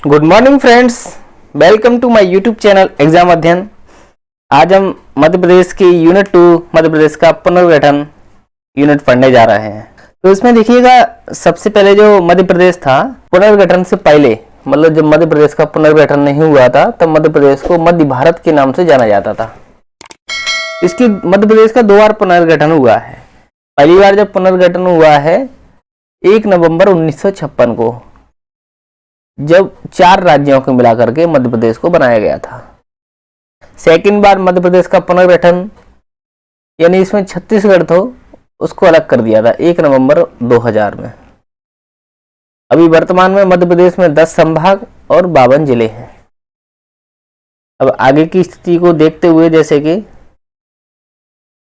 Good morning friends, welcome to my YouTube channel exam Adhyayan. आज हम मध्य प्रदेश की यूनिट 2 मध्य प्रदेश का पुनर्गठन यूनिट पढ़ने जा रहे हैं। तो इसमें देखिएगा, सबसे पहले जो मध्य प्रदेश था, पुनर्गठन से पहले मतलब जब मध्य प्रदेश का पुनर्गठन नहीं हुआ था तब मध्य प्रदेश को मध्य भारत के नाम से जाना जाता था। इसकी मध्य प्रदेश का 2 बार पुनर्गठन हुआ है। पहली बार जब पुनर्गठन हुआ है 1 नवंबर 1956 को, जब 4 राज्यों को मिलाकर के मध्य प्रदेश को बनाया गया था। सेकंड बार मध्य प्रदेश का पुनर्गठन यानी इसमें छत्तीसगढ़ तो उसको अलग कर दिया था 1 नवंबर 2000 में। अभी वर्तमान में मध्य प्रदेश में 10 संभाग और 52 जिले हैं। अब आगे की स्थिति को देखते हुए, जैसे कि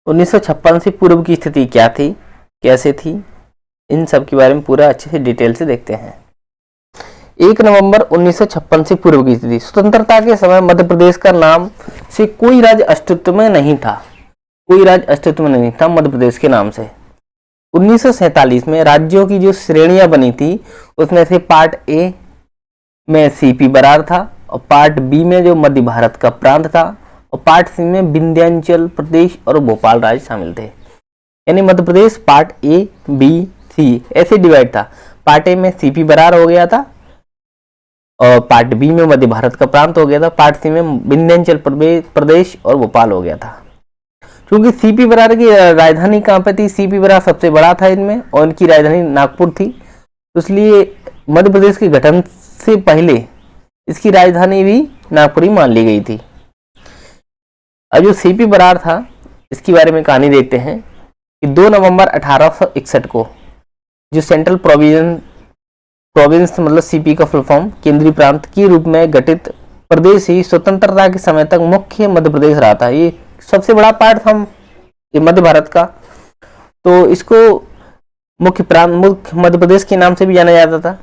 1956 से पूर्व की स्थिति क्या थी, कैसे थी, इन सब के बारे में पूरा अच्छे से डिटेल से देखते हैं। 1 नवंबर 1956 से पूर्व की स्थिति। स्वतंत्रता के समय मध्य प्रदेश का नाम से कोई राज्य अस्तित्व में नहीं था। कोई राज्य अस्तित्व में नहीं था मध्य प्रदेश के नाम से। 1947 में राज्यों की जो श्रेणियां बनी थी उसमें से पार्ट ए में सीपी बरार था और पार्ट बी में जो मध्य भारत का प्रांत था और पार्ट सी में विंध्याचल प्रदेश और भोपाल राज्य शामिल थे। यानी Madhya Pradesh part A B C ऐसे डिवाइड था। पार्ट ए में सीपी बरार हो गया था और पार्ट बी में मध्य भारत का प्रांत हो गया था। पार्ट सी में विंध्याचल प्रदेश और भोपाल हो गया था। क्योंकि सीपी बरार की राजधानी कहाँ पे थी, सीपी बरार सबसे बड़ा था इनमें और इनकी राजधानी नागपुर थी, तो इसलिए मध्य प्रदेश के गठन से पहले इसकी राजधानी भी नागपुर ही मान ली गई थी। अब जो सीपी बरार था इसके बारे में कहानी देखते हैं कि 2 नवंबर 1861 को जो सेंट्रल प्रोविंस मतलब सीपी का फुल फॉर्म केंद्रीय प्रांत के रूप में गठित प्रदेश ही स्वतंत्रता के समय तक मुख्य मध्य प्रदेश रहा था। ये सबसे बड़ा पार्ट था ये मध्य भारत का, तो इसको मुख्य मध्य प्रदेश के नाम से भी जाना जाता था।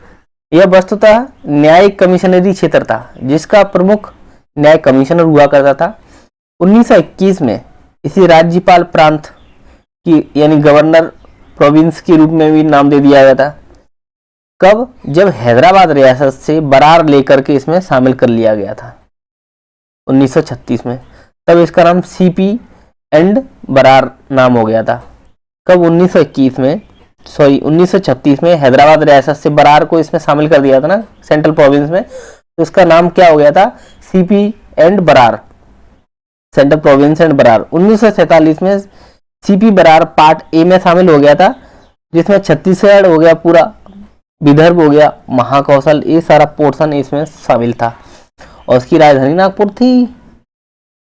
यह वस्तुतः न्यायिक कमिश्नरी क्षेत्र था जिसका प्रमुख न्याय कमिश्नर हुआ करता था। 1921 में इसे राज्यपाल प्रांत की यानी गवर्नर प्रोविंस के रूप में भी नाम दे दिया गया था। कब? जब हैदराबाद रियासत से बरार लेकर के इसमें शामिल कर लिया गया था 1936 में, तब इसका नाम सीपी एंड बरार नाम हो गया था। कब? 1936 में हैदराबाद रियासत से बरार को इसमें शामिल कर दिया था ना सेंट्रल प्रोविंस में, तो इसका नाम क्या हो गया था? CP and Berar, central province and Berar. 1947 में सीपी बरार पार्ट ए में शामिल हो गया था जिसमें छत्तीसगढ़ हो गया, पूरा विदर्भ हो गया, महाकौशल, ये सारा पोर्शन इसमें शामिल था और इसकी राजधानी नागपुर थी।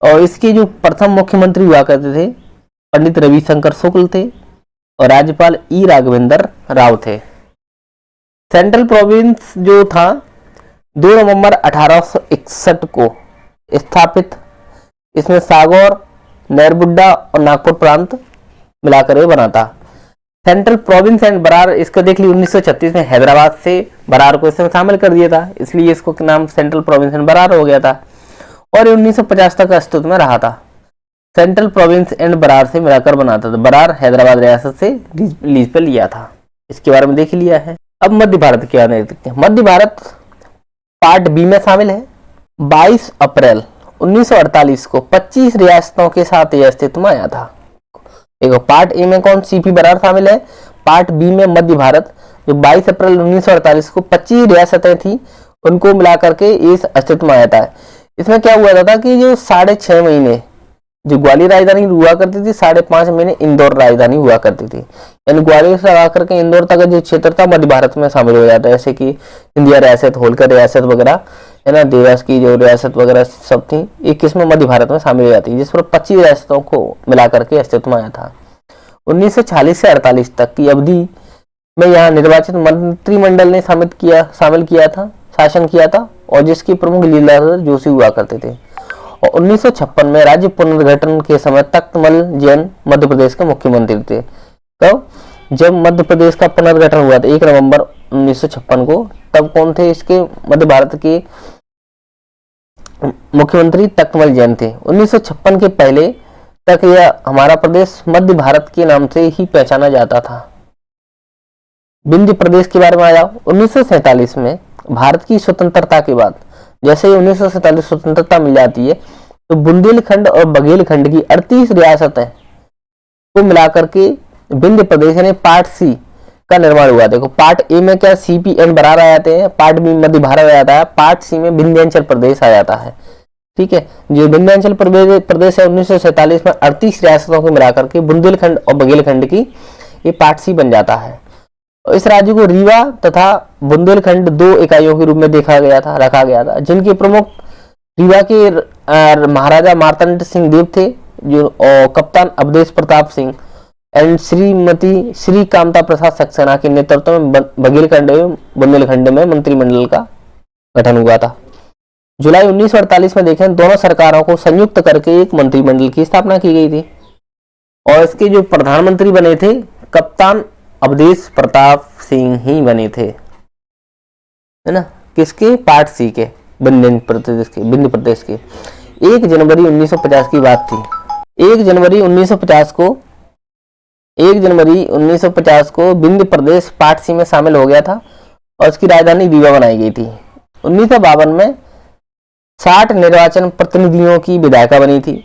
और इसके जो प्रथम मुख्यमंत्री हुआ करते थे पंडित रविशंकर शुक्ल थे और राज्यपाल ई राघवेंद्र राव थे। सेंट्रल प्रोविंस जो था 2 नवंबर 1861 को स्थापित, इसमें सागौर, नैरबुड्डा और नागपुर प्रांत मिलाकर ये बना था। सेंट्रल प्रोविंस एंड बरार इसको देख ली 1936 में हैदराबाद से बरार को इसमें शामिल कर दिया था, इसलिए इसको नाम सेंट्रल प्रोविंस एंड बरार हो गया था और 1950 तक अस्तित्व में रहा था। सेंट्रल प्रोविंस एंड बरार से मिलाकर बनाता था। बरार हैदराबाद रियासत से लीज पे लिया था, इसके बारे में देख लिया है। अब मध्य भारत क्या देखते हैं। मध्य भारत पार्ट बी में शामिल है। 22 अप्रैल 1948 को 25 रियासतों के साथ यह अस्तित्व में आया था। देखो, पार्ट ए में कौन? सीपी बरार शामिल है। पार्ट बी में मध्य भारत जो 22 अप्रैल 1948 को 25 रियासतें थी उनको मिलाकर के इस अस्तित्व में आया था। इसमें क्या हुआ था कि जो 6.5 महीने जो ग्वालियर राजधानी हुआ करती थी, 5.5 महीने इंदौर राजधानी हुआ करती थी। यानी ग्वालियर से लगा करके इंदौर तक जो क्षेत्र था मध्य भारत में शामिल हो जाता है, जैसे कि इंडिया रियासत, होलकर रियासत वगैरह है ना, देवास की जो रियासत वगैरह सब थी, एक किस्म मध्य भारत में शामिल हो जाती है, जिस पर 25 रियासतों को मिला करके अस्तित्व में आया था। 1940 से 48 तक की अवधि में यहाँ निर्वाचित मंत्रिमंडल ने शामिल किया था, शासन किया था और जिसके प्रमुख लीलाधर जोशी हुआ करते थे। और 1956 में राज्य पुनर्गठन के समय तख्तमल जैन मध्य प्रदेश के मुख्यमंत्री थे। तो जब मध्य प्रदेश का पुनर्गठन हुआ था 1 नवंबर 1956 को, तब कौन थे इसके मध्य भारत के मुख्यमंत्री? तख्तमल जैन थे। 1956 के पहले तक यह हमारा प्रदेश मध्य भारत के नाम से ही पहचाना जाता था। विंध्य प्रदेश के बारे में आ जाओ। 1947 में भारत की स्वतंत्रता के बाद जैसे ही 1947 स्वतंत्रता मिल जाती है तो बुंदेलखंड और बघेलखंड की 38 रियासतें को मिलाकर के विंध्य प्रदेश यानी पार्ट सी का निर्माण हुआ। देखो पार्ट ए में क्या सीपी एंड बरार आ जाते हैं, पार्ट बी मध्य भारत आ जाता है, पार्ट सी में विंध्यांचल प्रदेश आ जाता है। ठीक है, जो विंध्यांचल प्रदेश है 1947 में 38 रियासतों को मिलाकर के बुंदेलखंड और बघेलखंड की ये पार्ट सी बन जाता है। और इस राज्य को रीवा तथा बुंदेलखंड 2 इकाइयों के रूप में रखा गया था, जिनके प्रमुख रीवा के महाराजा मार्तंड सिंह देव थे जो और कप्तान अवधेश प्रताप सिंह एंड श्रीमती श्री कामता प्रसाद सक्सेना के नेतृत्व में बघेलखंड एवं बुंदेलखंड में मंत्रिमंडल का गठन हुआ था। जुलाई 1948 में देखें दोनों सरकारों को संयुक्त करके एक मंत्रिमंडल की स्थापना की गई थी और इसके जो प्रधानमंत्री बने थे कप्तान अवधेश प्रताप सिंह ही बने थे, है ना। किसके? पार्ट सी के, विंध्य प्रदेश के। 1 जनवरी 1950 की बात थी। 1 जनवरी 1950 को विंध्य प्रदेश पार्ट सी में शामिल हो गया था और इसकी राजधानी रीवा बनाई गई थी। 1952 में 60 निर्वाचन प्रतिनिधियों की विधायिका बनी थी।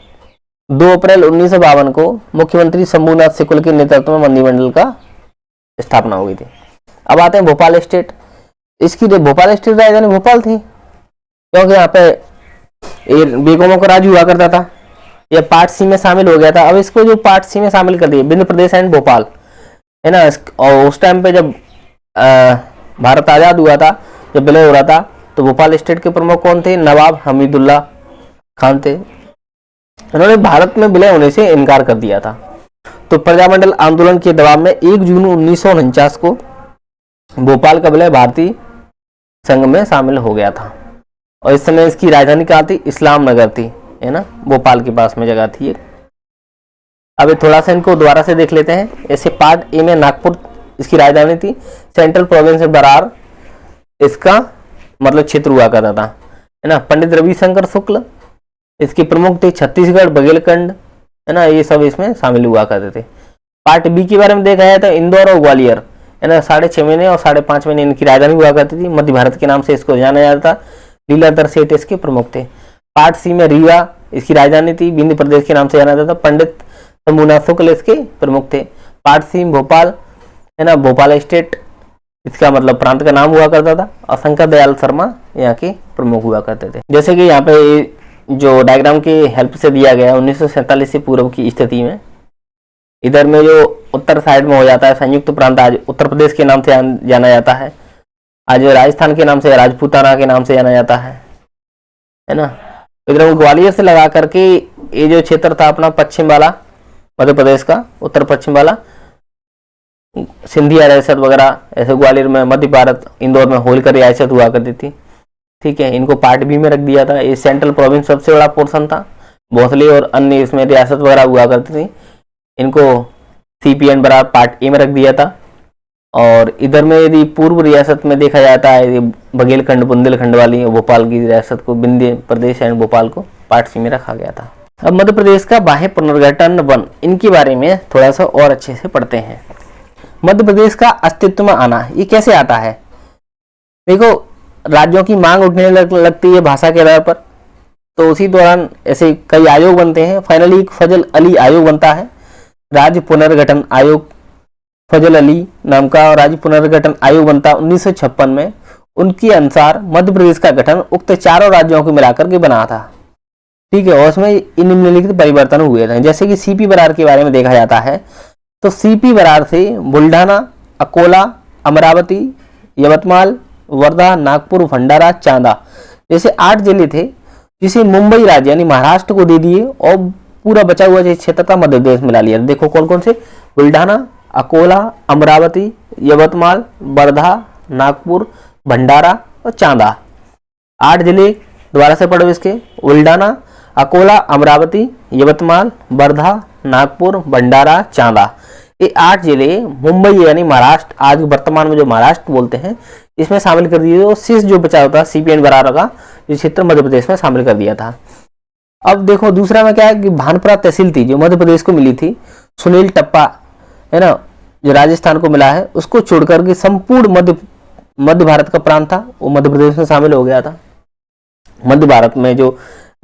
2 अप्रैल 1952 को मुख्यमंत्री शंभूनाथ शुक्ल के नेतृत्व में मंत्रिमंडल का स्थापना हो गई थी। अब आते हैं भोपाल स्टेट। इसकी भोपाल स्टेट राजधानी भोपाल थी क्योंकि यहाँ पे बेगमों का राज हुआ करता था। यह पार्ट सी में शामिल हो गया था। अब इसको जो पार्ट सी में शामिल कर दिया विंध्य प्रदेश एंड भोपाल, है ना। और उस टाइम पे जब भारत आजाद हुआ था, जब विलय हो रहा था, तो भोपाल स्टेट के प्रमुख कौन थे? नवाब हमीदुल्ला खान थे। उन्होंने भारत में विलय होने से इनकार कर दिया था। तो प्रजामंडल आंदोलन के दबाव में 1 जून 1949 को भोपाल का विलय भारतीय संघ में शामिल हो गया था और इस समय इसकी राजधानी कहाँ थी? इस्लाम नगर थी, है ना, भोपाल के पास में जगह थी। अब थोड़ा सा इनको दोबारा से देख लेते हैं। ऐसे पार्ट ए में नागपुर इसकी राजधानी थी। सेंट्रल प्रोविंस बरार इसका मतलब क्षेत्र हुआ करता था, है ना। पंडित रविशंकर शुक्ल इसके प्रमुख थे। छत्तीसगढ़, बघेलखंड, है ना, ये सब इसमें शामिल हुआ करते थे। पार्ट बी के बारे में देखा जाए तो इंदौर और ग्वालियर, है ना, 6.5 महीने और 5.5 महीने इनकी राजधानी हुआ करती थी। मध्य भारत के नाम से इसको जाना जाता था। लीलाधर सेठ इसके प्रमुख थे। पार्ट सी में रीवा इसकी राजधानी थी। विंध्य प्रदेश के नाम से जाना जाता था। पंडित शंभूनाथ शुक्ल इसके प्रमुख थे। पार्ट सी भोपाल, है ना, भोपाल स्टेट इसका मतलब प्रांत का नाम हुआ करता था और शंकर दयाल शर्मा यहाँ के प्रमुख हुआ करते थे। जैसे कि यहाँ पे जो डायग्राम के हेल्प से दिया गया 1947 से पूर्व की स्थिति में, इधर में जो उत्तर साइड में हो जाता है संयुक्त प्रांत, आज उत्तर प्रदेश के नाम से जाना जाता है। आज राजस्थान के नाम से, राजपूताना के नाम से जाना जाता है ना। इधर ग्वालियर से लगा करके ये जो क्षेत्र था अपना पश्चिम वाला मध्य प्रदेश का, उत्तर पश्चिम वाला सिंधिया रियासत वगैरह, ऐसे ग्वालियर में मध्य भारत, इंदौर में होलकर रियासत हुआ करती थी। ठीक है, इनको पार्ट बी में रख दिया था। ये सेंट्रल प्रोविंस सबसे बड़ा पोर्शन था। भोसले और अन्य इसमें रियासत वगैरह हुआ करती थी। इनको CP and Berar part A में रख दिया था। और इधर में यदि पूर्व रियासत में देखा जाता है बघेलखंड, बुंदेलखंड वाली भोपाल की रियासत को, विंध्य प्रदेश एंड भोपाल को पार्ट सी में रखा गया था। अब मध्य प्रदेश का बाह्य पुनर्गठन वन, इनके बारे में थोड़ा सा और अच्छे से पढ़ते हैं। मध्य प्रदेश का अस्तित्व में आना ये कैसे आता है? देखो, राज्यों की मांग उठने लगती है भाषा के आधार पर, तो उसी दौरान ऐसे कई आयोग बनते हैं। फाइनली एक फजल अली आयोग बनता है, राज्य पुनर्गठन आयोग, फजल अली नाम का राज्य पुनर्गठन आयोग बनता 1956 में। उनके अनुसार मध्य प्रदेश का गठन उक्त चारों राज्यों को मिलाकर के बना था। ठीक है, और उसमें निम्नलिखित परिवर्तन हुए थे। जैसे कि सीपी बरार के बारे में देखा जाता है तो सीपी बरार से बुल्ढाना, अकोला, अमरावती, यवतमाल, वर्धा, नागपुर, भंडारा, चांदा जैसे 8 जिले थे, जिसे मुंबई राज्य यानी महाराष्ट्र को दे दिए और पूरा बचा हुआ क्षेत्र था मध्य प्रदेश मिला लिया। देखो कौन कौन से? बुल्ढाना, अकोला, अमरावती, यवतमाल, वर्धा, नागपुर, भंडारा और चांदा। 8 जिले दोबारा से पढ़ो इसके। बुल्ढाना, अकोला, अमरावती, यवतमाल, वर्धा, नागपुर, भंडारा, चांदा। ये 8 जिले मुंबई यानी महाराष्ट्र, आज वर्तमान में जो महाराष्ट्र बोलते हैं, इसमें शामिल कर दिए। शेष जो बचा होता सीपी एंड बरार का ये क्षेत्र मध्य प्रदेश में शामिल कर दिया था। अब देखो दूसरा में क्या है कि भानपुरा तहसील थी जो मध्य प्रदेश को मिली थी। सुनील टप्पा, है ना, जो राजस्थान को मिला है, उसको छोड़कर के संपूर्ण मध्य मध्य भारत का प्रांत था वो मध्य प्रदेश में शामिल हो गया था। मध्य भारत में जो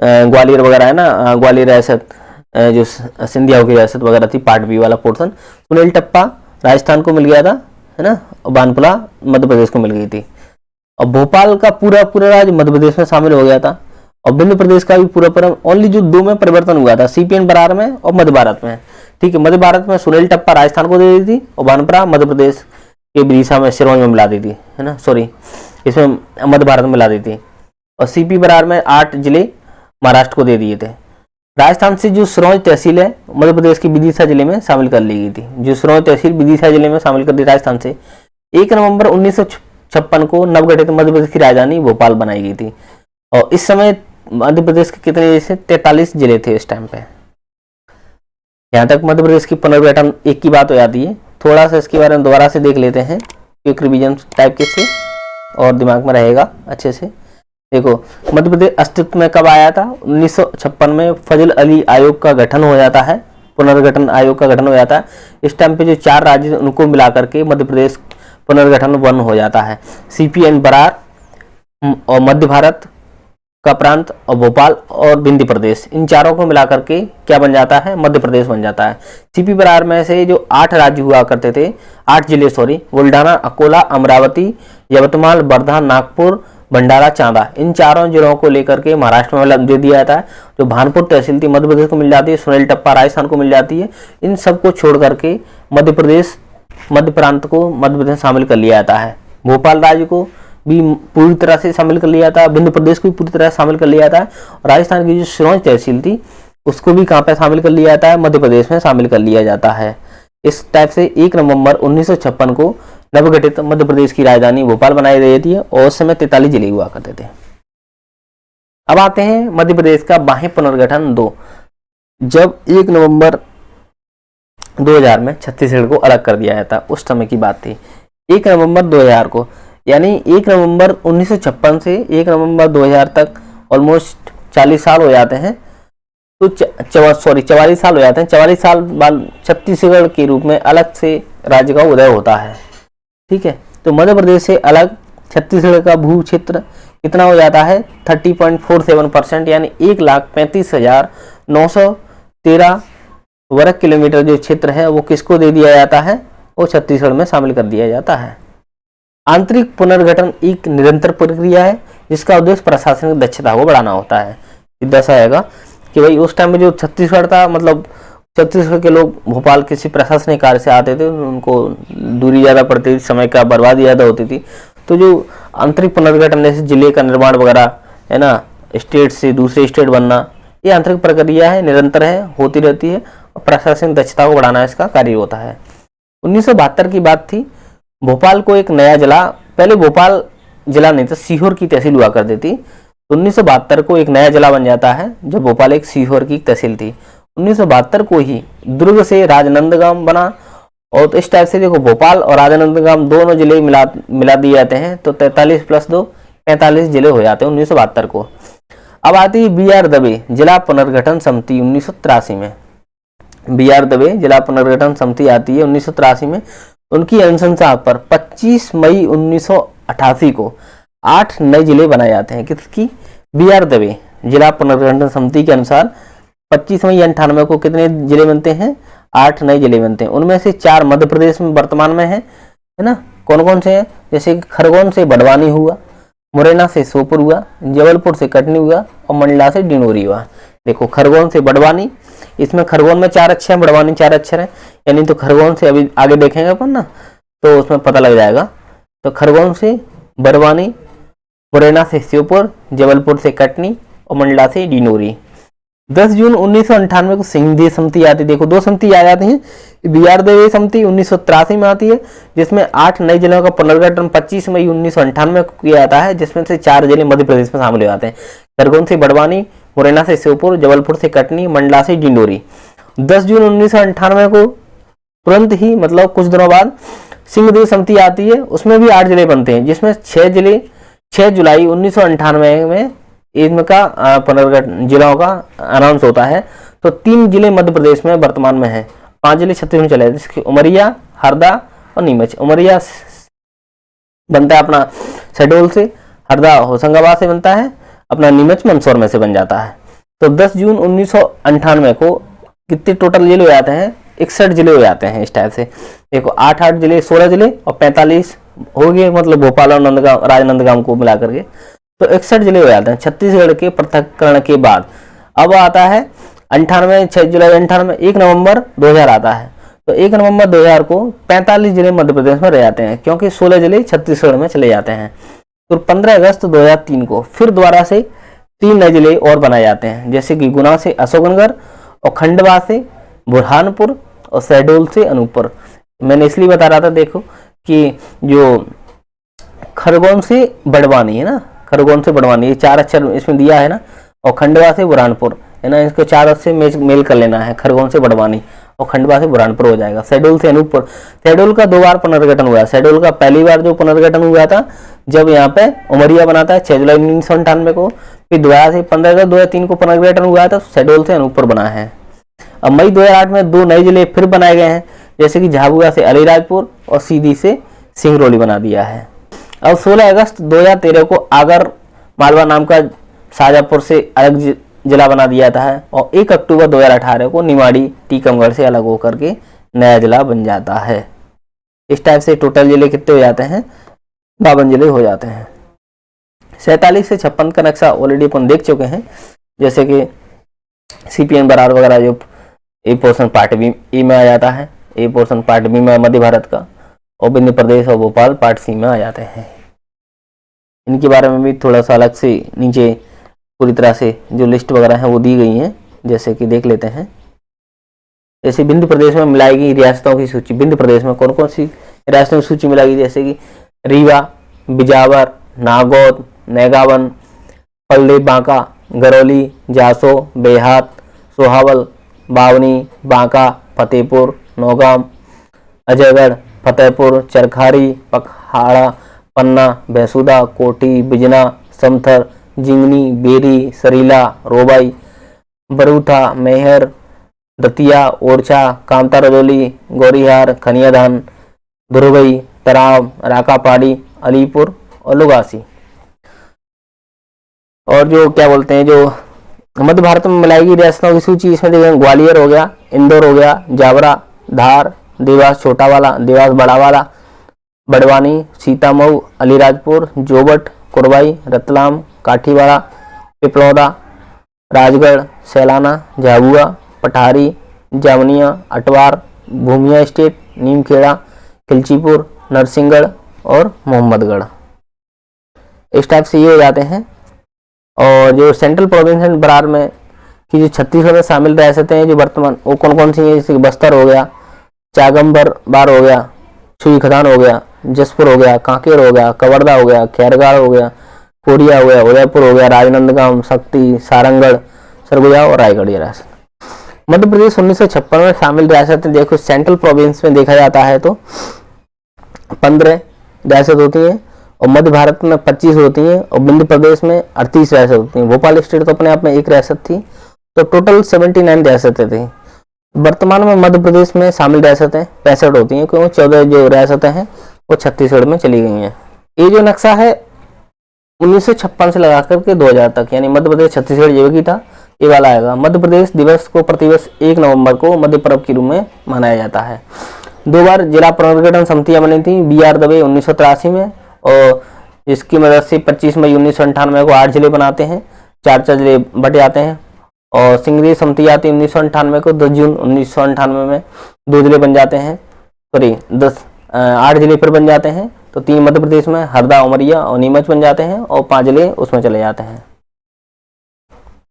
ग्वालियर वगैरह है ना, ग्वालियर रियासत, जो सिंधिया की रियासत वगैरह थी, पार्ट बी वाला पोर्शन, सुनील टप्पा राजस्थान को मिल गया था, है ना, और बानपुला मध्य प्रदेश को मिल गई थी। और भोपाल का पूरा पूरा राज्य मध्य प्रदेश में शामिल हो गया था। और विंध्य प्रदेश का भी पूरा पूरा, ओनली जो दो में परिवर्तन हुआ था, सीपी एंड बरार में और मध्य भारत में। ठीक है, मध्य भारत में सुनील टप्पा राजस्थान को दे दी थी और बानपुरा मध्य प्रदेश के विदिशा में, सिरोंज में मिला दी थी, है ना, सॉरी, इसमें मध्य भारत में मिला दी थी। और सीपी बरार में 8 जिले महाराष्ट्र को दे दिए थे। राजस्थान से जो सिरोंज तहसील है मध्य प्रदेश की विदिशा जिले में शामिल कर ली गई थी। जो सिरोंज तहसील विदिशा जिले में शामिल कर दी राजस्थान से। 1 नवंबर 1956 को नवगठित मध्य प्रदेश की राजधानी भोपाल बनाई गई थी। और इस समय मध्य प्रदेश के कितने जैसे 43 जिले थे इस टाइम पे। यहाँ तक मध्य प्रदेश की पुनर्गठन एक की बात हो जाती है। थोड़ा सा इसके बारे में दोबारा से देख लेते हैं, क्विक रिवीजन टाइप के से, और दिमाग में रहेगा अच्छे से। देखो, मध्य प्रदेश अस्तित्व में कब आया था? 1956 में फजल अली आयोग का गठन हो जाता है, पुनर्गठन आयोग का गठन हो जाता है। इस टाइम पे जो 4 राज्य उनको मिला करके मध्य प्रदेश पुनर्गठन 1 हो जाता है। सीपी एंड बरार और मध्य भारत का प्रांत और भोपाल और विंध्य प्रदेश, इन चारों को मिला करके क्या बन जाता है? मध्य प्रदेश बन जाता है। सीपी बरार में से जो 8 राज्य हुआ करते थे, 8 जिले सॉरी, बुल्ढाना, अकोला, अमरावती, यवतमाल, वर्धा, नागपुर, भंडारा, चांदा, इन चारों जिलों को लेकर के महाराष्ट्र में दे दिया जाता है। जो भानपुर तहसील थी मध्य प्रदेश को मिल जाती है, सुनील टप्पा राजस्थान को मिल जाती है। इन सबको छोड़ करके मध्य प्रदेश, मध्य प्रांत को मध्य प्रदेश शामिल कर लिया जाता है। भोपाल राज्य को भी पूरी तरह से शामिल कर लिया था, विंध्य प्रदेश को भी पूरी तरह शामिल कर लिया था। और राजस्थान की जो सिरोंज तहसील थी उसको भी कहाँ पे शामिल कर लिया जाता है? मध्य प्रदेश में शामिल कर लिया जाता है। इस टाइप से 1 नवंबर 1956 को नवगठित मध्य प्रदेश की राजधानी भोपाल बनाई गई थी और उस समय 43 जिले हुआ करते थे। अब आते हैं मध्य प्रदेश का बाह्य पुनर्गठन 2। जब 1 नवंबर 2000 में छत्तीसगढ़ को अलग कर दिया जाता, उस समय की बात थी। 1 नवंबर 2000 को, यानी 1 नवंबर 1956 से 1 नवंबर 2000 तक ऑलमोस्ट 40 साल हो जाते हैं। तो 44 साल हो जाते हैं। 44 साल बाद छत्तीसगढ़ के रूप में अलग से राज्य का उदय होता है। ठीक है, तो मध्य प्रदेश से अलग छत्तीसगढ़ का भू क्षेत्र कितना हो जाता है? 30.47%, यानी 1,35,913 वर्ग किलोमीटर जो क्षेत्र है वो किसको दे दिया जाता है? वो छत्तीसगढ़ में शामिल कर दिया जाता है। आंतरिक पुनर्गठन एक निरंतर प्रक्रिया है जिसका उद्देश्य प्रशासनिक दक्षता को बढ़ाना होता है। दस आएगा कि भाई उस टाइम में जो छत्तीसगढ़ था, मतलब छत्तीसगढ़ के लोग भोपाल किसी प्रशासनिक कार्य से आते थे, उनको दूरी ज़्यादा पड़ती थी, समय का बर्बादी ज़्यादा होती थी। तो जो आंतरिक पुनर्गठन जैसे जिले का निर्माण वगैरह है ना, स्टेट से दूसरे स्टेट बनना, ये आंतरिक प्रक्रिया है, निरंतर है, होती रहती है और प्रशासनिक दक्षता को बढ़ाना इसका कार्य होता है। 1972 की बात थी। भोपाल को एक नया जिला, पहले भोपाल जिला नहीं था, सीहोर की तहसील हुआ करती थी। 1972 को एक नया जिला बन जाता है जब भोपाल एक सीहोर की तहसील थी। 1972 को ही दुर्ग से राजनांदगांव बना। और तो इस टाइप से देखो, भोपाल और राजनांदगांव दोनों जिले मिला दिए जाते हैं, तो 43 + 2 45 जिले हो जाते हैं 1972 को। अब आती है BR दवे जिला पुनर्गठन समिति 1983 में। BR दवे जिला पुनर्गठन समिति आती है 1983 में। उनकी अनुशंसा पर 25 मई 1988 को 8 नए जिले बनाए जाते हैं। किसकी? BR दवे जिला पुनर्गठन समिति के अनुसार 25 मई 98 को कितने जिले बनते हैं? 8 नए जिले बनते हैं। उनमें से 4 मध्य प्रदेश में वर्तमान में है ना। कौन कौन से हैं? जैसे खरगोन से बड़वानी हुआ, मुरैना से श्योपुर हुआ, जबलपुर से कटनी हुआ और मंडला से डिंडोरी हुआ। देखो, खरगोन से बड़वानी, इसमें खरगोन में 4 अक्षर हैं, बड़वानी 4 अक्षर हैं, यानी तो खरगोन से अभी आगे देखेंगे अपन ना, तो उसमें पता लग जाएगा। तो खरगोन से बड़वानी, मुरैना से श्योपुर, जबलपुर से कटनी और मंडला से डिंडोरी। 10 जून 1998 को सिंधिया समिति आती है। देखो, 2 समिति आ जाती हैं। BR दवे समिति 1983 में आती है जिसमें 8 नए जिलों का पुनर्गठन 25 मई 1998 को किया जाता है, जिसमें से 4 जिले मध्य प्रदेश में शामिल हो जाते हैं। खरगोन से बड़वानी, मुरैना से श्योपुर, जबलपुर से कटनी, मंडला से डिंडोरी। 10 जून 1998 को तुरंत ही, मतलब कुछ दिनों बाद, सिंहदेव समिति आती है। उसमें भी 8 जिले बनते हैं, जिसमें 6 जुलाई 1998 में इनका पुनर्गठन जिलों का अनाउंस होता है। तो 3 जिले मध्य प्रदेश में वर्तमान में है, 5 जिले छत्तीसगढ़ में चले, जिसके उमरिया, हरदा और नीमच। उमरिया बनता है अपना शहडोल से, हरदा होशंगाबाद से बनता है, अपना नीमच मंदसौर में से बन जाता है। तो 10 जून 1998 को कितने टोटल जिले हो जाते हैं? 61 जिले हो जाते हैं। इस टाइप से देखो 8 जिले, 16 जिले और 45 हो गए, मतलब भोपाल और नंदगांव, राजनंदगांव को मिला करके तो 61 जिले हो जाते हैं छत्तीसगढ़ के पृथककरण के बाद। अब आता है 98, 6 जुलाई 98, 1 नवंबर 2000 आता है। तो 1 नवंबर 2000 को 45 जिले मध्य प्रदेश में रह जाते हैं, क्योंकि 16 जिले छत्तीसगढ़ में चले जाते हैं। तो 15 अगस्त 2003 को फिर दोबारा से 3 नए जिले और बनाए जाते हैं, जैसे कि गुना से अशोकनगर और खंडवा से बुरहानपुर और शहडोल से अनूपपुर। मैंने इसलिए बता रहा था देखो कि जो खरगोन से बड़वानी है ना, खरगोन से बड़वानी, ये 4 अक्षर इसमें दिया है ना, और खंडवा से बुरहानपुर है ना, इसको 4 अक्षर से मेल कर लेना है, खरगोन से बड़वानी और खंडवा से बुरहानपुर हो जाएगा। शहडोल से अनूपपुर। शहडोल का 2 बार पुनर्गठन हुआ है। शहडोल का पहली बार जो पुनर्गठन हुआ था जब यहाँ पे उमरिया बनाता है 6 जुलाई 1998 को, फिर दोबारा से 15 अगस्त 2003 को पुनर्गठन हुआ था, शहडोल से अनूपपुर बना है। अब मई 2008 में 2 नए जिले फिर बनाए गए हैं, जैसे कि झाबुआ से अलीराजपुर और सीधी से सिंगरौली बना दिया है। अब 16 अगस्त 2013 को आगर मालवा नाम का शाजापुर से अलग जिला बना दिया था है, और 1 अक्टूबर 2018 को निमाड़ी टीकमगढ़ से अलग होकर के नया जिला बन जाता है। इस टाइप से टोटल जिले कितने हो जाते हैं? 52 जिले हो जाते हैं। 47 से 56 का नक्शा ऑलरेडी अपन देख चुके हैं, जैसे कि सीपीएन बरार वगैरह जो ए पोर्शन पार्ट बी ई में आ जाता है, ए पोर्शन पार्ट बी में मध्य भारत का, और विंध्य प्रदेश और भोपाल पार्ट सी में आ जाते हैं। इनके बारे में भी थोड़ा सा अलग से नीचे पूरी तरह से जो लिस्ट वगैरह है वो दी गई है, जैसे कि देख लेते हैं। जैसे विंध्य प्रदेश में मिलाई गई रियासतों की सूची, विंध्य प्रदेश में कौन कौन सी रियासतों की सूची मिलाई गई, जैसे कि रीवा, बिजावर, नागौद, नैगावन, पल्ले, बांका, गरौली, जासो, बेहात, सोहावल, बावनी, बांका, फतेहपुर, नौगाम, अजयगढ़, फतेहपुर, चरखारी, पखहाड़ा, पन्ना, भैंसुदा, कोठी, बिजना, समथर, जिंगनी, बेरी, सरीला, रोबाई, बरूठा, मेहर, दतिया, ओरछा, कामता, रजौली, गौरीहार, खनियाधान, धुरवई, तराव, राकापाड़ी, अलीपुर और लुगासी। और जो क्या बोलते हैं, जो मध्य भारत में मिलाई गई रियासतों की सूची, इसमें देखेंगे ग्वालियर हो गया, इंदौर हो गया, जावरा, धार, देवास छोटा वाला, देवास बड़ा वाला, बड़वानी, सीतामऊ, अलीराजपुर, जोबट, कुरवाई, रतलाम, काठीवाड़ा, पिपलौदा, राजगढ़, सैलाना, झाबुआ, पठारी, जामनिया, अटवार, भूमिया स्टेट, नीमखेड़ा, खिलचीपुर, नरसिंहगढ़ और मोहम्मदगढ़। इस टाइप से ये हो जाते हैं। और जो सेंट्रल प्रोविंस एंड बरार में की जो छत्तीसगढ़ में शामिल रियासतें हैं जो वर्तमान, वो कौन कौन सी हैं, जैसे बस्तर हो गया, चागम्बर बार हो गया, छुई खदान हो गया, जसपुर हो गया, कांकेर हो गया, कवर्धा हो गया, खैरगाड़ हो गया, कोरिया हो गया, उदयपुर हो गया, राजनांदगांव, शक्ति, सारंगढ़, सरगुजा और रायगढ़ ये रियासत। मध्य प्रदेश 1956 में शामिल रियासतें देखो, सेंट्रल प्रोविंस में देखा जाता है तो 15 रियासत होती हैं, और मध्य भारत में 25 होती हैं, और विंध्य प्रदेश में 38 रियासत होती हैं। भोपाल स्टेट तो अपने आप में 1 रियासत थी, तो टोटल 79 रियासतें थी। वर्तमान में मध्य प्रदेश में शामिल रियासतें 65 होती हैं, क्योंकि 14 जो रियासतें हैं वो छत्तीसगढ़ में चली गई हैं। ये जो नक्शा है 1956 से लगा करके 2000 तक, यानी मध्य प्रदेश छत्तीसगढ़ जो भी था ये वाला आएगा। मध्य प्रदेश दिवस को प्रतिवर्ष 1 नवंबर को मध्य पर्व के रूप में मनाया जाता है। 2 बार जिला पुनर्गठन समितियां बनी थी, BR दवे 1983 में, और जिसकी मदद से 25 मई 1998 को 8 जिले बनाते हैं, 4 जिले बट जाते हैं। और सिंगरी समिति आती है 1998 को, 10 जून 1998 में 2 जिले बन जाते हैं, सॉरी 8 जिले फिर बन जाते हैं। तो 3 मध्य प्रदेश में हरदा, उमरिया और नीमच बन जाते हैं, और 5 जिले उसमें चले जाते हैं।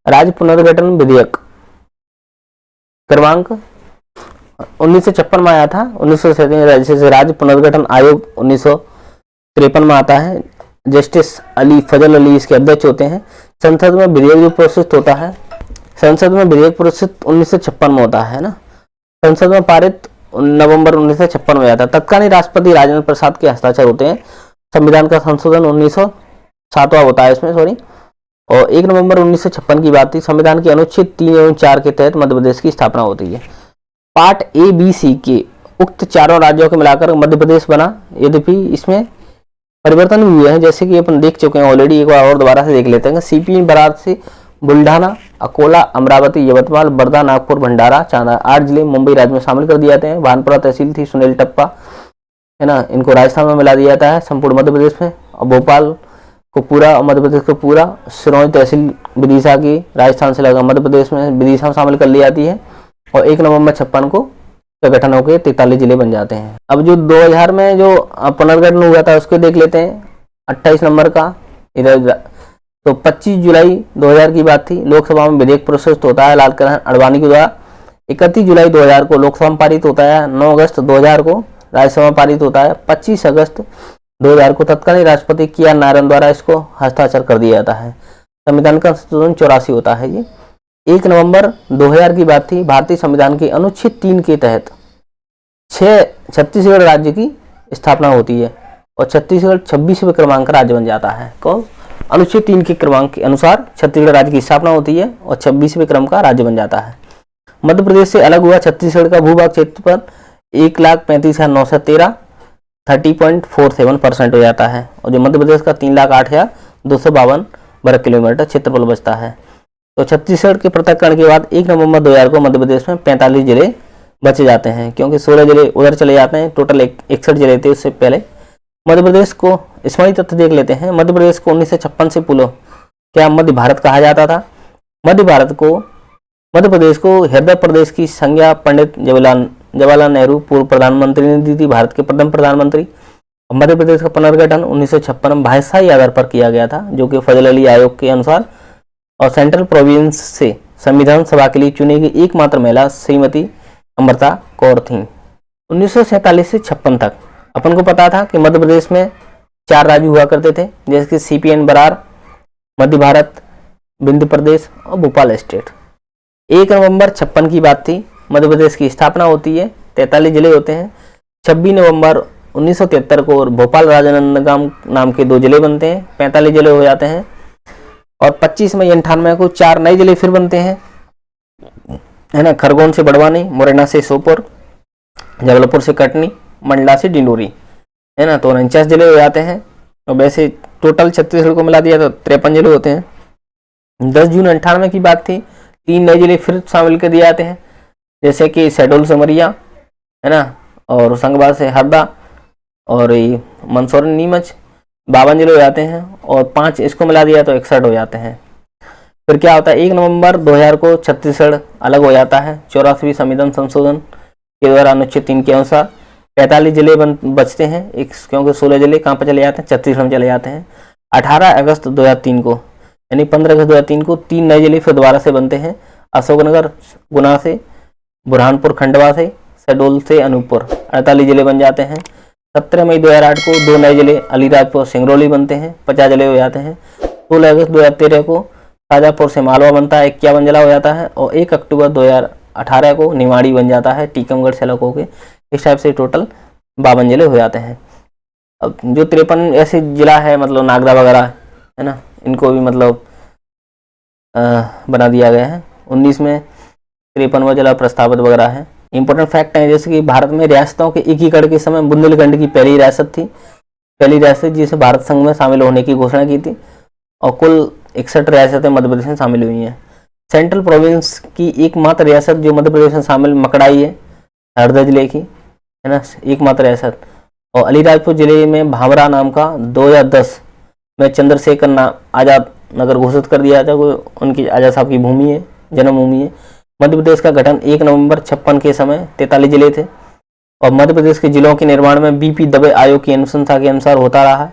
राज्य पुनर्गठन विधेयक क्रमांक 1956 में आया था, 1937 राज्य पुनर्गठन आयोग 1953 में आता है। जस्टिस अली फजल अली इसके अध्यक्ष होते हैं। संसद में विधेयक जो प्रोसेस होता है, संसद में विधेयक प्रोसेस 1956 में होता है ना। संसद में पारित नवंबर 1956 में आता है। तत्कालीन राष्ट्रपति राजेंद्र प्रसाद के हस्ताक्षर होते हैं। संविधान का संशोधन 1907वां होता है इसमें, सॉरी। और 1 नवंबर 1956 की बात थी। संविधान के अनुच्छेद 3 एवं 4 के तहत मध्य प्रदेश की स्थापना होती है। पार्ट A, B, C के उक्त चारों राज्यों को मिलाकर मध्य प्रदेश बना। यद्यपि इसमें परिवर्तन भी हुए हैं, जैसे कि अपन देख चुके हैं ऑलरेडी, एक बार और दोबारा से देख लेते हैं। सीपी बरार से बुल्ढाना, अकोला, अमरावती, यवतमाल, वर्धा, नागपुर, भंडारा, चांदा 8 जिले मुंबई राज्य में शामिल कर दिए जाते हैं। भानपुरा तहसील थी सुनील टप्पा, है ना, इनको राजस्थान में मिला दिया जाता है संपूर्ण मध्य प्रदेश में। और भोपाल को पूरा मध्य प्रदेश को पूरा, सिरोंज तहसील विदिशा की राजस्थान से लगा मध्य प्रदेश में विदिशा में शामिल कर ली जाती है। और 1 नवंबर 56 को गठन होकर 43 जिले बन जाते हैं। अब जो 2000 में जो पुनर्गठन हुआ था उसको देख लेते हैं। 28 नंबर का इधर तो 25 जुलाई 2000 की बात थी। लोकसभा में विधेयक प्रस्तुत होता है लालकृष्ण आडवाणी के द्वारा। 31 जुलाई 2000 को लोकसभा में पारित होता है। 9 अगस्त 2000 को राज्यसभा में पारित होता है। 25 अगस्त 2000 को तत्कालीन राष्ट्रपति के.आर. नारायण द्वारा इसको हस्ताक्षर कर दिया जाता है। संविधान का संशोधन 84 होता है। ये 1 नवंबर 2000 की बात थी। भारतीय संविधान के अनुच्छेद 3 के तहत छत्तीसगढ़ राज्य की स्थापना होती है और छत्तीसगढ़ 26वें क्रमांक का राज्य बन जाता है। कौन? अनुच्छेद 3 के क्रमांक के अनुसार छत्तीसगढ़ राज्य की स्थापना होती है और 26वें क्रम का राज्य बन जाता है। मध्य प्रदेश से अलग हुआ छत्तीसगढ़ का भूभाग क्षेत्रफल 1,35,913 30.47% हो जाता है। और जो मध्य प्रदेश का 3,08,252 वर्ग किलोमीटर क्षेत्रफल बचता है। तो छत्तीसगढ़ के पृथक्करण के बाद 1 नवंबर 2000 को मध्य प्रदेश में 45 जिले बचे जाते हैं, क्योंकि 16 जिले उधर चले जाते हैं। टोटल 61 जिले थे उससे पहले। मध्य प्रदेश को स्मृति तथ्य देख लेते हैं। मध्य प्रदेश को 1956 से पूर्व क्या मध्य भारत कहा जाता था? मध्य प्रदेश को हृदय प्रदेश की संज्ञा पंडित जवाहरलाल नेहरू पूर्व प्रधानमंत्री ने दी थी, भारत के प्रथम प्रधानमंत्री। मध्य प्रदेश का पुनर्गठन 1956 में भाषाई आधार पर किया गया था, जो कि फजल अली आयोग के अनुसार। और सेंट्रल प्रोविंस से संविधान सभा के लिए चुनी गई एकमात्र महिला श्रीमती अमृता कौर थी। 1947 से 56 तक अपन को पता था कि मध्य प्रदेश में 4 राज्य हुआ करते थे, जैसे कि सीपी एंड बरार, मध्य भारत, विंध्य प्रदेश और भोपाल स्टेट। 1 नवंबर 56 की बात थी। मध्य प्रदेश की स्थापना होती है। 43 जिले होते हैं। 26 नवंबर 1973 को भोपाल राजनांदगांव नाम के 2 जिले बनते हैं। 45 जिले हो जाते हैं। और 25 मई 98 को 4 नए जिले फिर बनते हैं, है ना। खरगोन से बड़वानी, मुरैना से सोपोर, जबलपुर से कटनी, मंडला से डिंडोरी, है ना। तो 49 जिले हो जाते हैं। और वैसे टोटल छत्तीसगढ़ को मिला दिया तो 53 जिले होते हैं। 10 जून 98 की बात थी। 3 नए जिले फिर शामिल कर दिए जाते हैं, जैसे कि शहडोल से मरिया, है ना, और होशंगाबाद से हरदा और मंदसौर नीमच। 52 जिले हो जाते हैं। और 5 इसको मिला दिया तो 61 हो जाते हैं। फिर क्या होता है? 1 नवंबर 2000 को छत्तीसगढ़ अलग हो जाता है 84वीं संविधान संशोधन के द्वारा अनुच्छेद 3 के अनुसार। 45 जिले बचते हैं, क्योंकि 16 जिले कहाँ पर चले जाते हैं? छत्तीसगढ़ में चले जाते हैं। 18 अगस्त 2003 को, यानी 15 अगस्त 2003 को 3 नए जिले फिर दोबारा से बनते हैं। अशोकनगर, गुना से, बुरहानपुर खंडवा से, शहडोल से अनूपपुर। 48 जिले बन जाते हैं। 17 मई 2008 को 2 नए जिले अलीराजपुर सिंगरौली बनते हैं। 50 जिले हो जाते हैं। 16 अगस्त 2013 को शाजापुर से मालवा बनता है, 51 जिला हो जाता है। और 1 अक्टूबर 2018 को निमाड़ी बन जाता है, टीकमगढ़ से अलग होकर। इस टाइप से टोटल 52 जिले हो जाते हैं। अब जो 53 ऐसे जिला है, मतलब नागदा वगैरह, है ना, इनको भी मतलब बना दिया गया है। 19 में 53वां जिला प्रस्तावित वगैरह है। इंपॉर्टेंट फैक्ट है, जैसे कि भारत में रियासतों के एकीकरण के समय बुंदेलखंड की पहली रियासत थी, पहली रियासत जिसे भारत संघ में शामिल होने की घोषणा की थी। और कुल 61 रियासतें मध्य प्रदेश में शामिल हुई हैं। सेंट्रल प्रोविंस की एकमात्र रियासत जो मध्य प्रदेश में शामिल मकड़ाई है, हरदा जिले की, है ना, एकमात्र रियासत। और अलीराजपुर जिले में भामरा नाम का 2010 में चंद्रशेखर आजाद नगर घोषित कर दिया था। उनकी आजाद साहब की भूमि है, जन्मभूमि है। मध्य प्रदेश का गठन 1 नवंबर 56 के समय 43 जिले थे। और मध्य प्रदेश के जिलों के निर्माण में बीपी दवे आयोग की अनुशंसा के अनुसार होता रहा है।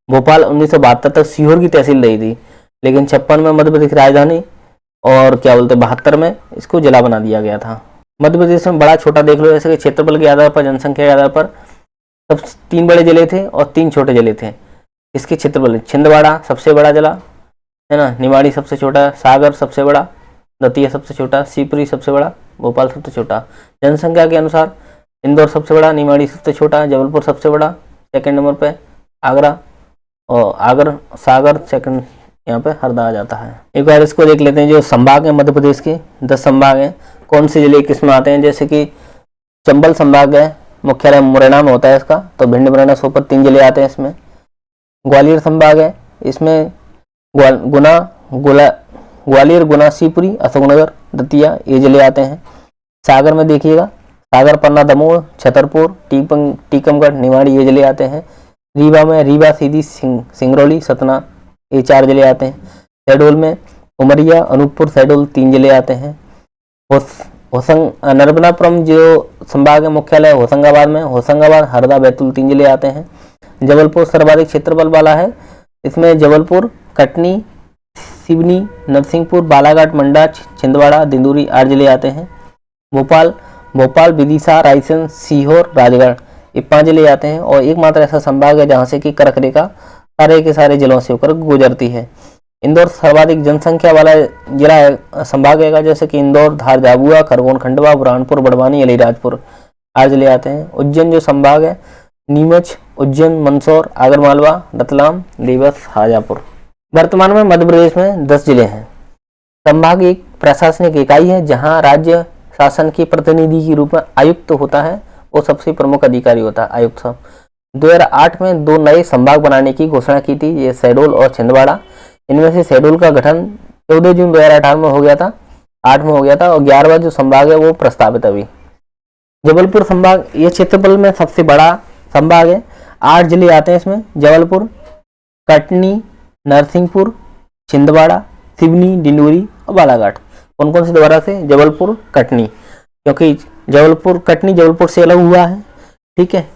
भोपाल 1972 तक सीहोर की तहसील रही थी, लेकिन 56 में मध्य प्रदेश की राजधानी और क्या बोलते 72 में इसको जिला बना दिया गया था। मध्य प्रदेश में बड़ा छोटा देख लो, जैसे कि क्षेत्रफल के आधार पर, जनसंख्या के आधार पर सब 3 बड़े जिले थे और 3 छोटे जिले थे। इसके क्षेत्रफल छिंदवाड़ा सबसे बड़ा जिला, है ना, निमाड़ी सबसे छोटा, सागर सबसे बड़ा, दतिया सबसे छोटा, शिवपुरी सबसे बड़ा, भोपाल सबसे छोटा। जनसंख्या के अनुसार इंदौर सबसे बड़ा, निमाड़ी सबसे छोटा, जबलपुर सबसे बड़ा, सेकंड नंबर पे आगरा, और सागर सेकंड, यहाँ पे हरदा आ जाता है। एक बार इसको देख लेते हैं। जो संभाग है मध्य प्रदेश के 10 संभाग हैं, कौन से जिले किस में आते हैं। जैसे कि चंबल संभाग है, मुख्यालय मुरैना में होता है इसका, तो भिंड, मुरैना, सोनीपत 3 जिले आते हैं इसमें। ग्वालियर संभाग है, इसमें ग्वालियर, गुना, शिवपुरी, अशोकनगर, दतिया ये जिले आते हैं। सागर में देखिएगा, सागर, पन्ना, दमोह, छतरपुर, टीकमगढ़, निवाड़ी ये जिले आते हैं। रीवा में रीवा, सीधी, सिंगरौली, सतना ये 4 जिले आते हैं। शहडोल में उमरिया, अनूपपुर, शहडोल 3 जिले आते हैं। नर्मदापुरम जो संभाग है मुख्यालय होशंगाबाद में, होशंगाबाद, हरदा, बैतूल 3 जिले आते हैं। जबलपुर सर्वाधिक क्षेत्रफल वाला है, इसमें जबलपुर, कटनी, सिवनी, नरसिंहपुर, बालाघाट, मंडला, छिंदवाड़ा, दिंदौरी 8 जिले आते हैं। भोपाल, विदिशा, रायसेन, सीहोर, राजगढ़ ये 5 जिले आते हैं। और एकमात्र ऐसा संभाग है जहां से कि कर्क रेखा सारे के सारे जिलों से होकर गुजरती है। इंदौर सर्वाधिक जनसंख्या वाला जिला है, संभाग है, जैसे कि इंदौर, धार, झाबुआ, खरगोन, खंडवा, बुरहानपुर, बड़वानी, अलीराजपुर 8 जिले आते हैं। उज्जैन जो संभाग है, नीमच, उज्जैन, मंदसौर, आगरमालवा, रतलाम, देवस, शाजापुर। वर्तमान में मध्य प्रदेश में 10 जिले हैं। संभाग एक प्रशासनिक इकाई है जहां राज्य शासन के प्रतिनिधि के रूप में आयुक्त होता है, वो सबसे प्रमुख अधिकारी होता है आयुक्त साहब। 2008 में 2 नए संभाग बनाने की घोषणा की थी, ये शहडोल और छिंदवाड़ा। इनमें से शहडोल का गठन 14 जून 2018 में हो गया था, 8 में हो गया था, और 11वां जो संभाग है वो प्रस्तावित अभी। जबलपुर संभाग ये क्षेत्रफल में सबसे बड़ा संभाग है, 8 जिले आते हैं इसमें। जबलपुर, कटनी, नरसिंहपुर, छिंदवाड़ा, सिवनी, डिंडोरी और बालाघाट। कौन कौन से दोबारा से? जबलपुर, कटनी, क्योंकि कटनी जबलपुर से अलग हुआ है, ठीक है।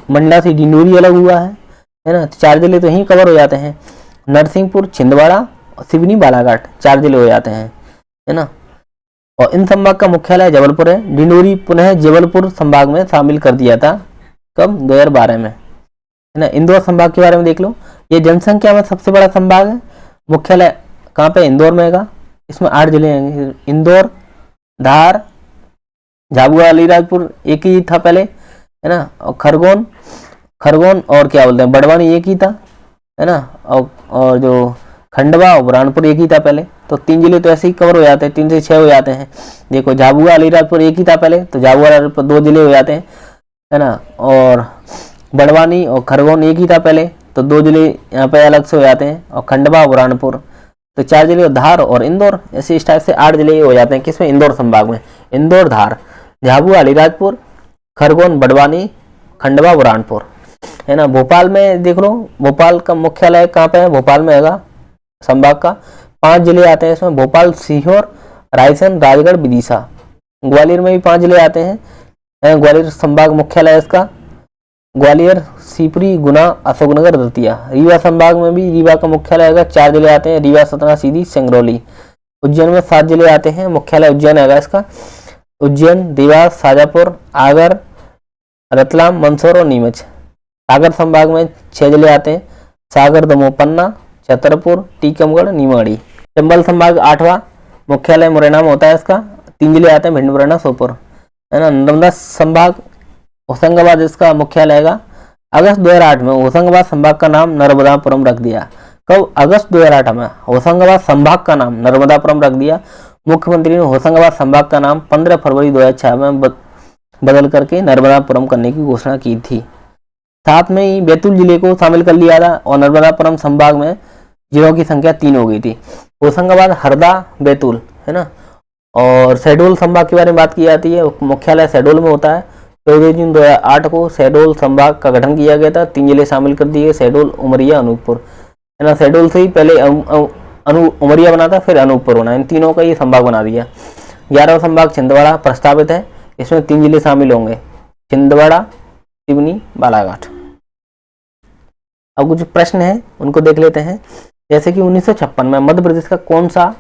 मंडला से डिंडोरी अलग हुआ है ना, 4 जिले तो यहीं कवर हो जाते हैं। नरसिंहपुर, छिंदवाड़ा, सिवनी, बालाघाट 4 जिले हो जाते हैं, है ना। और इन संभाग का मुख्यालय जबलपुर है। डिंडोरी पुनः जबलपुर संभाग में शामिल कर दिया था, कब? 2012 में, है ना। इंदौर संभाग के बारे में देख लो, ये जनसंख्या में सबसे बड़ा संभाग है। मुख्यालय कहाँ पे? इंदौर में है। इसमें 8 जिले हैं, इंदौर, धार, झाबुआ, अलीराजपुर एक ही था पहले, है ना। और खरगोन और क्या बोलते हैं, बड़वानी एक ही था, है ना। और जो खंडवा और बुरहानपुर एक ही था पहले, तो 3 जिले तो ऐसे ही कवर हो जाते हैं, 3 से 6 हो जाते हैं। देखो, झाबुआ, अलीराजपुर एक ही था पहले, तो झाबुआ, अलीराजपुर 2 जिले हो जाते हैं, है ना। और बड़वानी और खरगोन एक ही था पहले, तो 2 जिले यहाँ पे अलग से हो जाते हैं। और खंडवा, बुरहानपुर तो 4 जिले, धार और इंदौर, ऐसे इस टाइप से 8 जिले हो जाते हैं। किसमें? इंदौर संभाग में। इंदौर, धार, झाबुआ, अलीराजपुर, खरगोन, बड़वानी, खंडवा, बुरहानपुर, है ना। भोपाल में देख लो, भोपाल का मुख्यालय कहाँ पे है? भोपाल में हैगा संभाग का। 5 जिले आते हैं इसमें, भोपाल, सीहोर, रायसेन, राजगढ़, विदिशा। ग्वालियर में भी 5 जिले आते हैं, ग्वालियर संभाग मुख्यालय है इसका। ग्वालियर, शिवपुरी, गुना, अशोकनगर, दतिया। रीवा संभाग में भी रीवा का मुख्यालय है, 4 जिले आते हैं, रीवा, सतना, सीधी, सिंगरौली। उज्जैन में 7 जिले आते हैं, मुख्यालय उज्जैन है इसका। उज्जैन, देवास, शाजापुर, आगर, रतलाम, मंदसौर और नीमच। सागर संभाग में 6 जिले आते हैं, सागर, दमोह, पन्ना, छतरपुर, टीकमगढ़, निवाड़ी। चंबल संभाग 8वां, मुख्यालय मुरैना में होता है इसका। 3 जिले आते हैं, भिंड, मुरैना, सोपोर, है ना। नर्मदा संभाग होशंगाबाद इसका मुख्यालय है। अगस्त 2008 में होशंगाबाद संभाग का नाम नर्मदापुरम रख दिया। कब? अगस्त 2008 में होशंगाबाद संभाग का नाम नर्मदापुरम रख दिया। मुख्यमंत्री ने होशंगाबाद संभाग का नाम 15 फरवरी 2006 में बदल करके नर्मदापुरम करने की घोषणा की थी। साथ में ही बैतूल जिले को शामिल कर लिया था, और नर्मदापुरम संभाग में जिलों की संख्या 3 हो गई थी। होशंगाबाद, हरदा, बैतूल, है ना। और शहडोल संभाग के बारे में बात की जाती है, मुख्यालय शहडोल में होता है। 14 जून 2008 को शहडोल संभाग का गठन किया गया था, 3 जिले शामिल कर दिए, शहडोल, उमरिया, अनूपपुर, है ना। शहडोल से ही पहले उमरिया बना था, फिर अनूपपुर बना, इन तीनों का ये संभाग बना दिया। 11वां संभाग छिंदवाड़ा प्रस्तावित है, इसमें 3 जिले शामिल होंगे, छिंदवाड़ा, सिवनी, बालाघाट। अब कुछ प्रश्न है उनको देख लेते हैं। जैसे कि 1956 में मध्य प्रदेश का कौन सा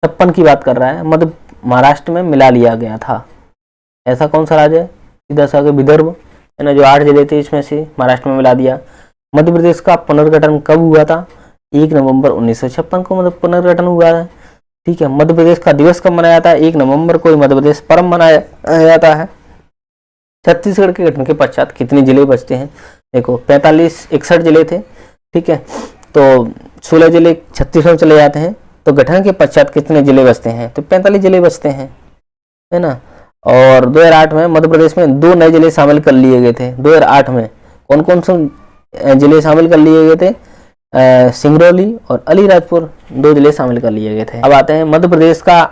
56 की बात कर रहा है, मध्य महाराष्ट्र में मिला लिया गया था। ऐसा कौन सा राज्य है? सीधा सा विदर्भ, है ना, जो 8 जिले थे इसमें से महाराष्ट्र में मिला दिया। मध्य प्रदेश का पुनर्गठन कब हुआ था? 1 नवंबर 1956 को मतलब पुनर्गठन हुआ है, ठीक है। मध्य प्रदेश का दिवस कब मनाया जाता है? 1 नवंबर को मध्य प्रदेश पर्व मनाया जाता है। छत्तीसगढ़ के गठन के पश्चात कितने जिले बचते हैं? देखो, 61 जिले थे, ठीक है, तो 16 जिले छत्तीसगढ़ में चले जाते हैं, तो गठन के पश्चात कितने जिले बचते हैं? तो 45 जिले बचते हैं, है ना। और 2008 में मध्य प्रदेश में 2 नए जिले शामिल कर लिए गए थे। 2008 में कौन कौन से जिले शामिल कर लिए गए थे? सिंगरौली और अलीराजपुर 2 जिले शामिल कर लिए गए थे। अब आते हैं मध्य प्रदेश का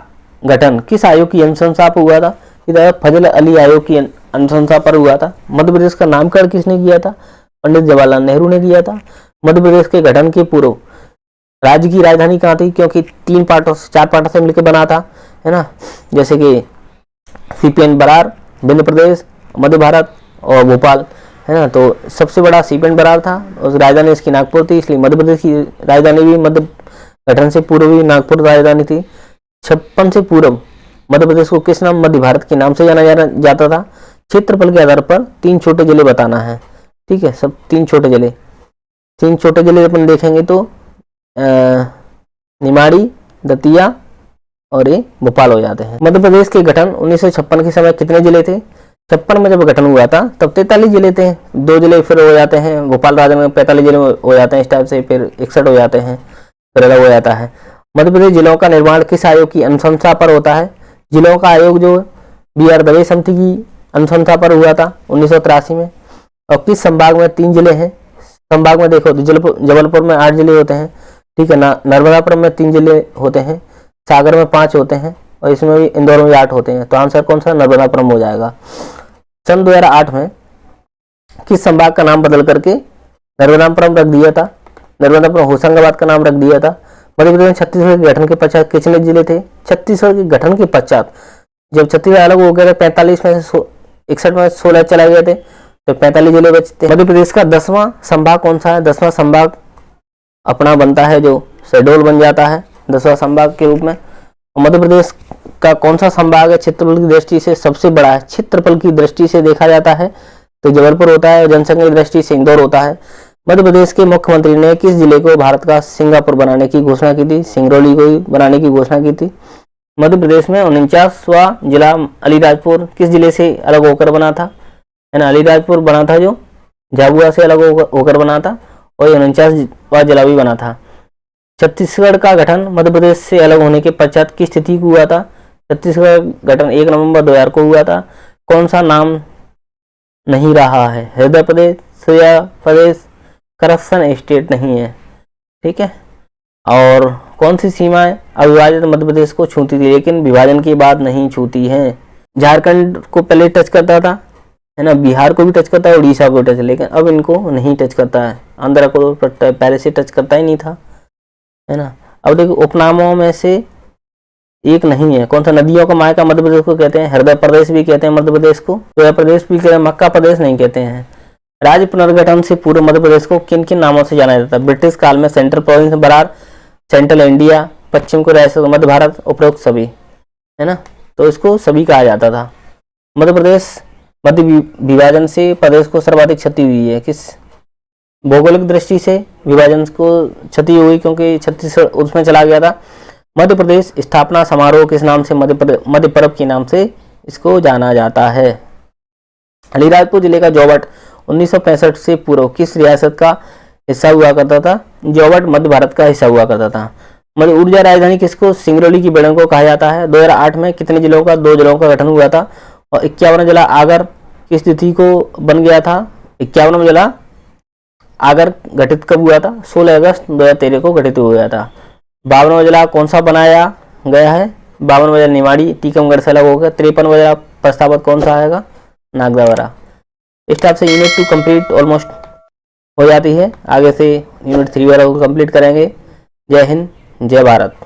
गठन किस आयोग की अनुशंसा पर हुआ था। इधर फजल अली आयोग की अनुशंसा पर हुआ था। मध्य प्रदेश का नामकरण किसने किया था? पंडित जवाहरलाल नेहरू ने किया था। मध्य प्रदेश के गठन के पूर्व राज्य की राजधानी कहाँ थी? क्योंकि 4 पार्टों से मिलकर बना था, है ना, जैसे कि सीपीएन बरार, विंध्य प्रदेश, मध्य भारत और भोपाल, है ना। तो सबसे बड़ा सीपीएन बरार था और राजधानी इसकी नागपुर थी, इसलिए मध्य प्रदेश की राजधानी भी मध्य गठन से पूर्व भी नागपुर राजधानी थी। 56 से पूर्व मध्य प्रदेश को किस नाम, मध्य भारत के नाम से जाना जाता था। क्षेत्रफल के आधार पर 3 छोटे जिले बताना है, ठीक है, सब 3 छोटे जिले अपन देखेंगे तो निमाड़ी, दतिया और ये भोपाल हो जाते हैं। मध्य प्रदेश के गठन 1956 के समय कितने जिले थे? 56 में जब गठन हुआ था तब 43 जिले थे। 2 जिले फिर हो जाते हैं, भोपाल राजधानी में 45 जिले हो जाते हैं इस टाइप से, फिर 61 हो जाते हैं, फिर अलग हो जाता है। मध्य प्रदेश जिलों का निर्माण किस आयोग की अनुशंसा पर होता है? जिलों का आयोग जो BR दवे समिति की अनुशंसा पर हुआ था 1983 में। और किस संभाग में 3 जिले हैं? संभाग में देखो तो जबलपुर में 8 जिले होते हैं, ठीक है ना, नर्मदापुरम में 3 जिले होते हैं, सागर में 5 होते हैं और इसमें भी इंदौर में 8 होते हैं। तो आंसर कौन सा? नर्मदापुरम हो जाएगा। सन 2008 में किस संभाग का नाम बदल करके नर्मदापुरम रख दिया था? नर्मदापुरम होशंगाबाद का नाम रख दिया था। मध्य प्रदेश में छत्तीसगढ़ के गठन के पश्चात कितने जिले थे? छत्तीसगढ़ के गठन के पश्चात जब छत्तीसगढ़ अलग हो गया था 45 में से 61 में 16 चले गए थे, तो 45 जिले बचते। मध्य प्रदेश का 10वां संभाग कौन सा है? 10वां संभाग अपना बनता है जो शहडोल बन जाता है 10वां संभाग के रूप में। मध्य प्रदेश का कौन सा संभाग है क्षेत्रफल की दृष्टि से सबसे बड़ा है? क्षेत्रफल की दृष्टि से देखा जाता है तो जबलपुर होता है, जनसंख्या की दृष्टि से इंदौर होता है। मध्य प्रदेश के मुख्यमंत्री ने किस जिले को भारत का सिंगापुर बनाने की घोषणा की थी? सिंगरौली को ही बनाने की घोषणा की थी। मध्य प्रदेश में 49वां जिला अलीराजपुर किस जिले से अलग होकर बना था? है ना, अलीराजपुर बना था जो झाबुआ से अलग होकर बना था और 49वां जिला भी बना था। छत्तीसगढ़ का गठन मध्य प्रदेश से अलग होने के पश्चात किस तिथि को हुआ था? छत्तीसगढ़ गठन 1 नवंबर 2000 को हुआ था। कौन सा नाम नहीं रहा है? हृदय प्रदेश, सोया प्रदेश, करप्शन स्टेट नहीं है, ठीक है। और कौन सी सीमाएं अविभाजित मध्य प्रदेश को छूती थी लेकिन विभाजन के बाद नहीं छूती हैं? झारखंड को पहले टच करता था, है ना, बिहार को भी टच करता है, उड़ीसा को टच, लेकिन अब इनको नहीं टच करता है। आंध्रा को पहले से टच करता ही नहीं था, है ना। अब देखो उपनामों में से एक नहीं है, कौन सा? नदियों का मायका मध्य प्रदेश को कहते हैं, हृदय प्रदेश भी कहते हैं मध्य प्रदेश को, सोया प्रदेश भी कहते हैं, मक्का प्रदेश नहीं कहते हैं। राज्य पुनर्गठन से पूर्व मध्य प्रदेश को किन किन नामों से जाना जाता है? ब्रिटिश काल में central province Berar, central India, पश्चिम को रियासत मध्य भारत, उपरोक्त सभी, है ना। तो इसको सभी कहा जाता था। मध्य प्रदेश मध्य विभाजन से प्रदेश को सर्वाधिक क्षति हुई है। किस भौगोलिक दृष्टि से विभाजन को क्षति हुई? क्योंकि छत्तीसगढ़ उसमें चला गया था। मध्य प्रदेश स्थापना समारोह किस नाम से? मध्य पर्व के नाम से इसको जाना जाता है। अलीराजपुर जिले का जोवट 1965 से पूर्व किस रियासत का हिस्सा हुआ करता था? जोवट मध्य भारत का हिस्सा हुआ करता था। मध्य ऊर्जा राजधानी किसको? सिंगरौली की बेड़न को कहा जाता है। 2008 में कितने जिलों का? 2 जिलों का गठन हुआ था। और 51वां जिला आगर किस तिथि को बन गया था? 51वां जिला आगर गठित कब हुआ था? 16 अगस्त 2013 को गठित हो गया था। 52वां जिला कौन सा बनाया गया है? 52वां जिला निमाड़ी टीकमगढ़ से अलग हो गया। 53वां जिला प्रस्तावक कौन सा आएगा? नागदावरा। इस टाइप से यूनिट 2 कंप्लीट ऑलमोस्ट हो जाती है। आगे से यूनिट 3 वाला को कंप्लीट करेंगे। जय हिंद, जय भारत।